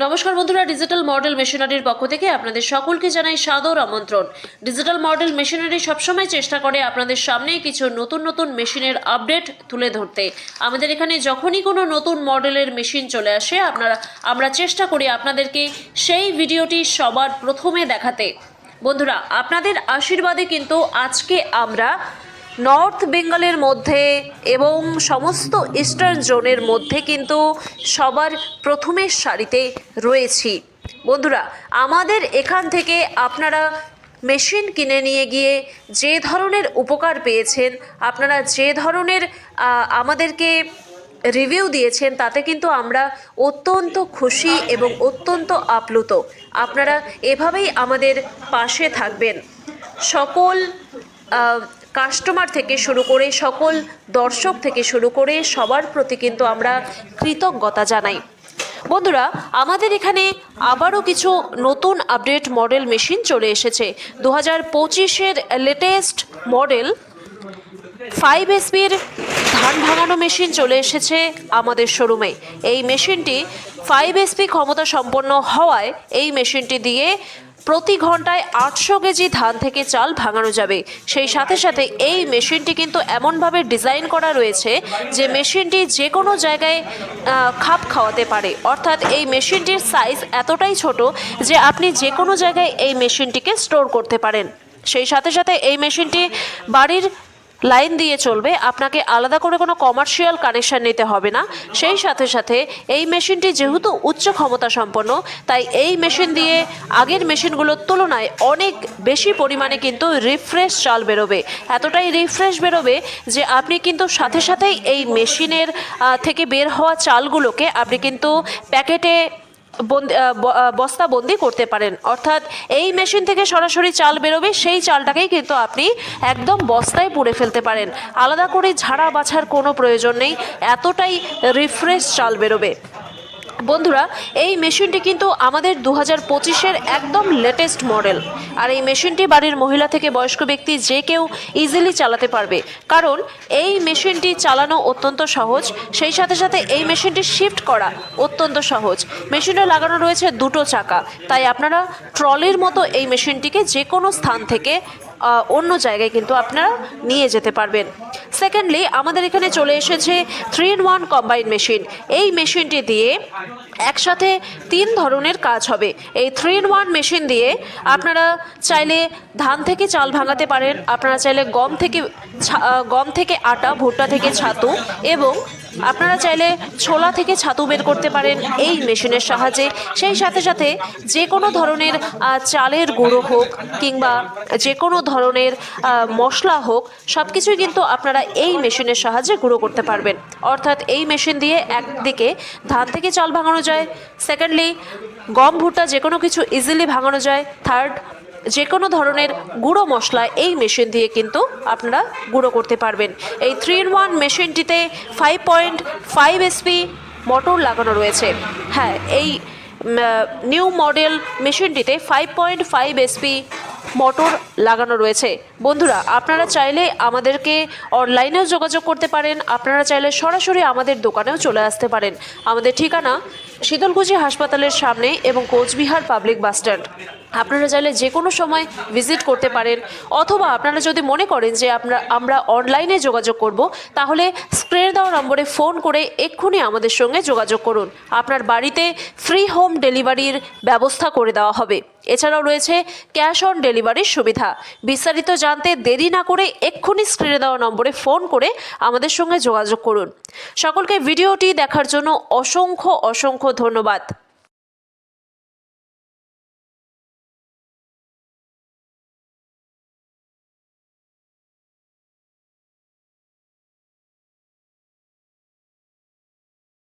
নমস্কার বন্ধুরা, digital model মেশিনারির পক্ষ থেকে আপনাদের সকলকে জানাই সাদর আমন্ত্রণ। ডিজিটাল মডেল মেশিনারি সবসময় চেষ্টা করে আপনাদের সামনে কিছু নতুন নতুন মেশিনের আপডেট তুলে ধরতে। আমাদের এখানে যখনই কোনো নতুন মডেলের মেশিন চলে আসে আমরা চেষ্টা করি আপনাদেরকে সেই ভিডিওটি সবার প্রথমে দেখাতে। বন্ধুরা, আপনাদের আশীর্বাদে কিন্তু আজকে আমরা নর্থ বেঙ্গলের মধ্যে এবং সমস্ত ইস্টার্ন জোনের মধ্যে কিন্তু সবার প্রথমের সারিতে রয়েছি। বন্ধুরা, আমাদের এখান থেকে আপনারা মেশিন কিনে নিয়ে গিয়ে যে ধরনের উপকার পেয়েছেন, আপনারা যে ধরনের আমাদেরকে রিভিউ দিয়েছেন, তাতে কিন্তু আমরা অত্যন্ত খুশি এবং অত্যন্ত আপ্লুত। আপনারা এভাবেই আমাদের পাশে থাকবেন। সকল কাস্টমার থেকে শুরু করে সকল দর্শক থেকে শুরু করে সবার প্রতি কিন্তু আমরা কৃতজ্ঞতা জানাই। বন্ধুরা, আমাদের এখানে আবারও কিছু নতুন আপডেট মডেল মেশিন চলে এসেছে। 2025-এর লেটেস্ট মডেল 5 SPর ধান ভাঙানো মেশিন চলে এসেছে আমাদের শোরুমে। এই মেশিনটি 5 SP ক্ষমতা সম্পন্ন হওয়ায় এই মেশিনটি দিয়ে প্রতি ঘন্টায় 800 কেজি ধান থেকে চাল ভাঙানো যাবে। সেই সাথে সাথে এই মেশিনটি কিন্তু এমনভাবে ডিজাইন করা রয়েছে যে মেশিনটি যে কোনো জায়গায় খাপ খাওয়াতে পারে। অর্থাৎ এই মেশিনটির সাইজ এতটাই ছোট যে আপনি যে কোনো জায়গায় এই মেশিনটিকে স্টোর করতে পারেন। সেই সাথে সাথে এই মেশিনটি বাড়ির লাইন দিয়ে চলবে, আপনাকে আলাদা করে কোনো কমার্শিয়াল কানেকশান নিতে হবে না। সেই সাথে সাথে এই মেশিনটি যেহেতু উচ্চ ক্ষমতা সম্পন্ন, তাই এই মেশিন দিয়ে আগের মেশিনগুলোর তুলনায় অনেক বেশি পরিমাণে কিন্তু রিফ্রেশ চাল বেরোবে। এতটাই রিফ্রেশ বেরোবে যে আপনি কিন্তু সাথে সাথেই এই মেশিনের থেকে বের হওয়া চালগুলোকে আপনি কিন্তু প্যাকেটে বস্তাবন্দি করতে পারেন। অর্থাৎ এই মেশিন থেকে সরাসরি চাল বেরোবে, সেই চালটাকেই কিন্তু আপনি একদম বস্তায় পুড়ে ফেলতে পারেন। আলাদা করে ঝাড়া বাছার কোনো প্রয়োজন নেই, এতটাই রিফ্রেশ চাল বেরোবে। বন্ধুরা, এই মেশিনটি কিন্তু আমাদের 2025-এর একদম লেটেস্ট মডেল। আর এই মেশিনটি বাড়ির মহিলা থেকে বয়স্ক ব্যক্তি যে কেউ ইজিলি চালাতে পারবে, কারণ এই মেশিনটি চালানো অত্যন্ত সহজ। সেই সাথে সাথে এই মেশিনটি শিফট করা অত্যন্ত সহজ। মেশিনে লাগানো রয়েছে দুটো চাকা, তাই আপনারা ট্রলির মতো এই মেশিনটিকে যে কোনো স্থান থেকে অন্য জায়গায় কিন্তু আপনারা নিয়ে যেতে পারবেন। সেকেন্ডলি, আমাদের এখানে চলে এসেছে 3-in-1 কম্বাইন মেশিন। এই মেশিনটি দিয়ে একসাথে 3 ধরনের কাজ হবে। এই 3-in-1 মেশিন দিয়ে আপনারা চাইলে ধান থেকে চাল ভাঙাতে পারেন, আপনারা চাইলে গম থেকে আটা, ভুট্টা থেকে ছাতু, এবং আপনারা চাইলে ছোলা থেকে ছাতু বের করতে পারেন এই মেশিনের সাহায্যে। সেই সাথে সাথে যে কোনো ধরনের চালের গুঁড়ো হোক কিংবা যে কোনো ধরনের মশলা হোক, সব কিছুই কিন্তু আপনারা এই মেশিনের সাহায্যে গুঁড়ো করতে পারবেন। অর্থাৎ এই মেশিন দিয়ে একদিকে ধান থেকে চাল ভাঙানো যায়, সেকেন্ডলি গম ভুট্টা যে কোনো কিছু ইজিলি ভাঙানো যায়, থার্ড যে কোনো ধরনের গুঁড়ো মশলা এই মেশিন দিয়ে কিন্তু আপনারা গুঁড়ো করতে পারবেন। এই 3-in-1 মেশিনটিতে 5.5 SP মোটর লাগানো রয়েছে। হ্যাঁ, এই নিউ মডেল মেশিনটিতে 5.5 SP মোটর লাগানো রয়েছে। বন্ধুরা, আপনারা চাইলে আমাদেরকে অনলাইনেও যোগাযোগ করতে পারেন, আপনারা চাইলে সরাসরি আমাদের দোকানেও চলে আসতে পারেন। আমাদের ঠিকানা শীতলকুচি হাসপাতালের সামনে এবং কোচবিহার পাবলিক বাসস্ট্যান্ড। আপনারা চাইলে যে কোনো সময় ভিজিট করতে পারেন, অথবা আপনারা যদি মনে করেন যে আমরা অনলাইনে যোগাযোগ করব, তাহলে স্ক্রিনে দেওয়া নম্বরে ফোন করে এক্ষুনি আমাদের সঙ্গে যোগাযোগ করুন। আপনার বাড়িতে ফ্রি হোম ডেলিভারির ব্যবস্থা করে দেওয়া হবে। এছাড়াও রয়েছে ক্যাশ অন ডেলিভারির সুবিধা। বিস্তারিত জানতে দেরি না করে এক্ষুনি স্ক্রিনে দেওয়া নম্বরে ফোন করে আমাদের সঙ্গে যোগাযোগ করুন। সকলকে ভিডিওটি দেখার জন্য অসংখ্য ধন্যবাদ।